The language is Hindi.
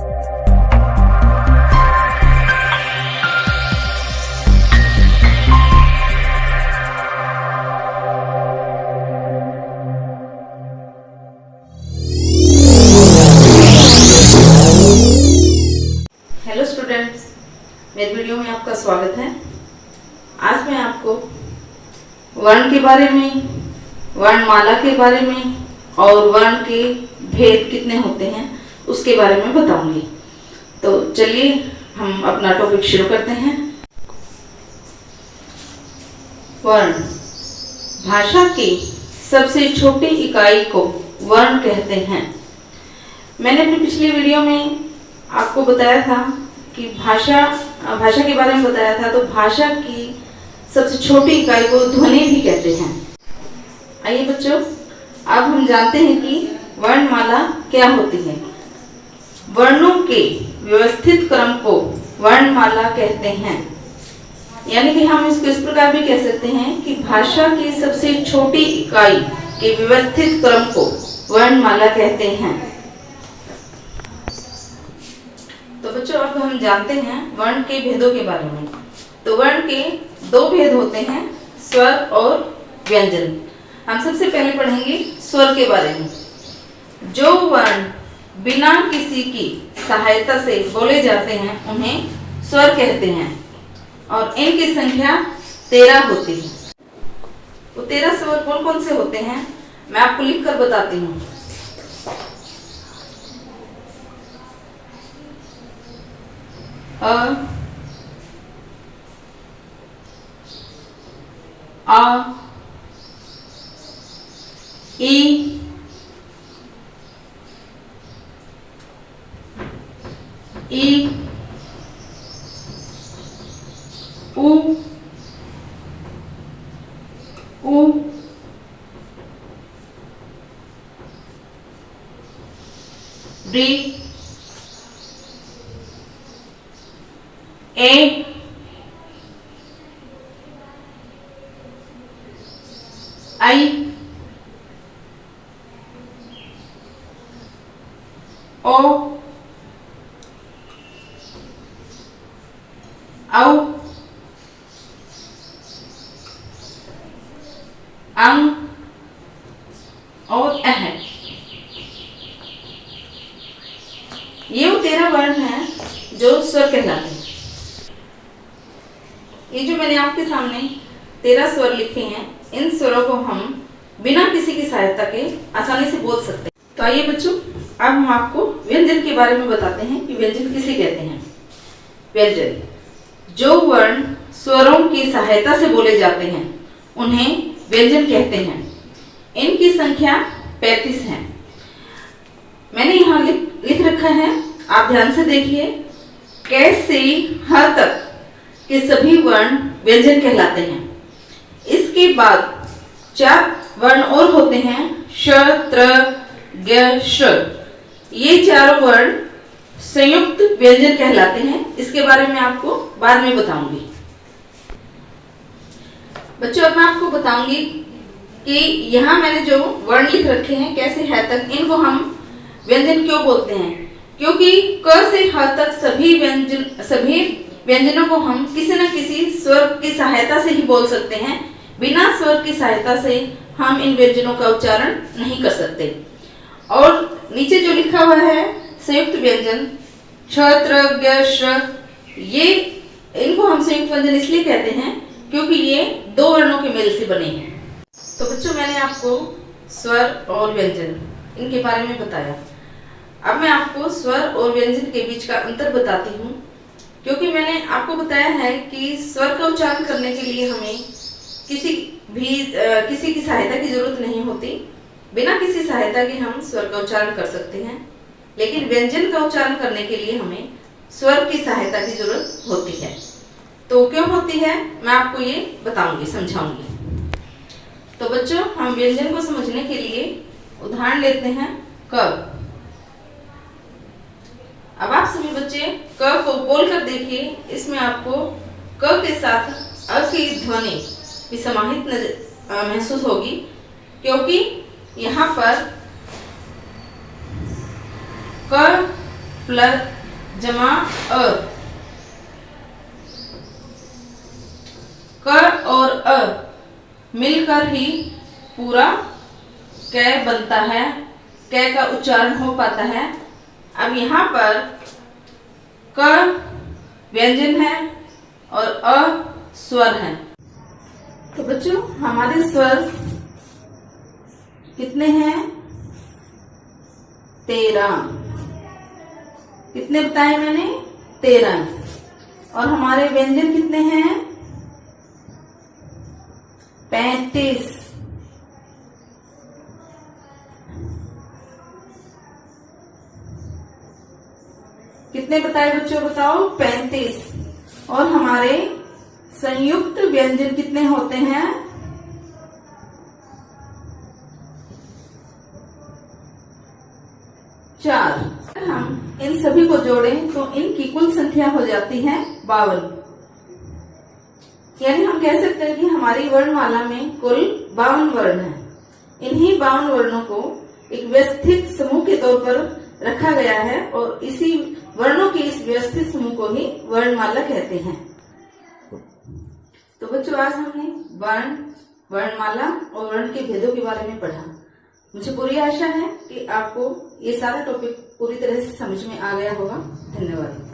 हेलो स्टूडेंट्स, मेरे वीडियो में आपका स्वागत है। आज मैं आपको वर्ण के बारे में, वर्णमाला के बारे में और वर्ण के भेद कितने होते हैं उसके बारे में बताऊंगी। तो चलिए हम अपना टॉपिक शुरू करते हैं। वर्ण, भाषा की सबसे छोटी इकाई को वर्ण कहते हैं। मैंने अपनी पिछली वीडियो में आपको बताया था कि भाषा के बारे में बताया था। तो भाषा की सबसे छोटी इकाई को ध्वनि भी कहते हैं। आइए बच्चों, अब हम जानते हैं कि वर्णमाला क्या होती है। वर्णों के व्यवस्थित क्रम को वर्णमाला कहते हैं। यानी कि हम इसको इस प्रकार भी कह सकते हैं कि भाषा की सबसे छोटी इकाई के व्यवस्थित क्रम को वर्णमाला कहते हैं। तो बच्चों, अब हम जानते हैं वर्ण के भेदों के बारे में। तो वर्ण के दो भेद होते हैं, स्वर और व्यंजन। हम सबसे पहले पढ़ेंगे स्वर के बारे में। जो वर्ण बिना किसी की सहायता से बोले जाते हैं उन्हें स्वर कहते हैं और इनकी संख्या 13 होती है। तो 13 स्वर कौन कौन से होते हैं मैं आपको लिखकर बताती हूँ। अ, आ, ई, ई, उ, री, ए, आई, ओ, औ, अंग और अह। ये वो 13 वर्ण हैं जो स्वर कहलाते हैं। ये जो मैंने आपके सामने 13 स्वर लिखे हैं, इन स्वरों को हम बिना किसी की सहायता के आसानी से बोल सकते हैं। तो आइए बच्चों, अब हम आपको व्यंजन के बारे में बताते हैं कि व्यंजन किसे कहते हैं। व्यंजन, जो वर्ण स्वरों की सहायता से बोले जाते हैं उन्हें व्यंजन कहते हैं। इनकी संख्या 35 है। मैंने यहाँ लिख रखा है, आप ध्यान से देखिए। क से ह तक के सभी वर्ण व्यंजन कहलाते हैं। इसके बाद 4 वर्ण और होते हैं, श, त्र, ग, श। ये चारों वर्ण संयुक्त व्यंजन कहलाते हैं। इसके बारे में आपको बाद में बताऊंगी। बच्चों, अब मैं आपको बताऊंगी कि यहाँ मैंने जो वर्ण लिख रखे हैं कैसे है तक, इनको हम व्यंजन क्यों बोलते हैं। क्योंकि क से ह तक सभी व्यंजनों को हम किसी न किसी स्वर की सहायता से ही बोल सकते हैं। बिना स्वर की सहायता से हम इन व्यंजनों का उच्चारण नहीं कर सकते। और नीचे जो लिखा हुआ है संयुक्त व्यंजन छ, त्र, ग, श, ये इनको हम संयुक्त व्यंजन इसलिए कहते हैं क्योंकि ये 2 वर्णों के मेल से बने हैं। तो बच्चों, मैंने आपको स्वर और व्यंजन इनके बारे में बताया। अब मैं आपको स्वर और व्यंजन के बीच का अंतर बताती हूँ। क्योंकि मैंने आपको बताया है कि स्वर का उच्चारण करने के लिए हमें किसी की सहायता की जरूरत नहीं होती। बिना किसी सहायता के हम स्वर का उच्चारण कर सकते हैं। लेकिन व्यंजन का उच्चारण करने के लिए हमें स्वर की सहायता की जरूरत होती है। तो क्यों होती है मैं आपको ये बताऊंगी, समझाऊंगी। तो बच्चों, हम व्यंजन को समझने के लिए उदाहरण लेते हैं क। अब आप सभी बच्चे क को बोलकर देखिए। इसमें आपको क के साथ अ की ध्वनि भी समाहित महसूस होगी, क्योंकि यहाँ पर क प्लस जमा अ। क और अ मिलकर ही पूरा क बनता है, क का उच्चारण हो पाता है। अब यहाँ पर क व्यंजन है और अ स्वर है। तो बच्चों हमारे स्वर कितने हैं? 13। कितने बताए मैंने? 13। और हमारे व्यंजन कितने हैं? 35। कितने बताए बच्चों? बताओ। 35। और हमारे संयुक्त व्यंजन कितने होते हैं? 4। हम इन सभी को जोड़ें तो इनकी कुल संख्या हो जाती है 52। यानी हम कह सकते हैं कि हमारी वर्णमाला में कुल 52 वर्ण हैं। इन्हीं 52 वर्णों को एक व्यवस्थित समूह के तौर पर रखा गया है और इसी वर्णों के इस व्यवस्थित समूह को ही वर्णमाला कहते हैं। तो बच्चों आज हमने वर्ण, वर्णमाला और वर्ण के भेदों के बारे में पढ़ा। मुझे पूरी आशा है कि आपको ये सारा टॉपिक पूरी तरह से समझ में आ गया होगा। धन्यवाद।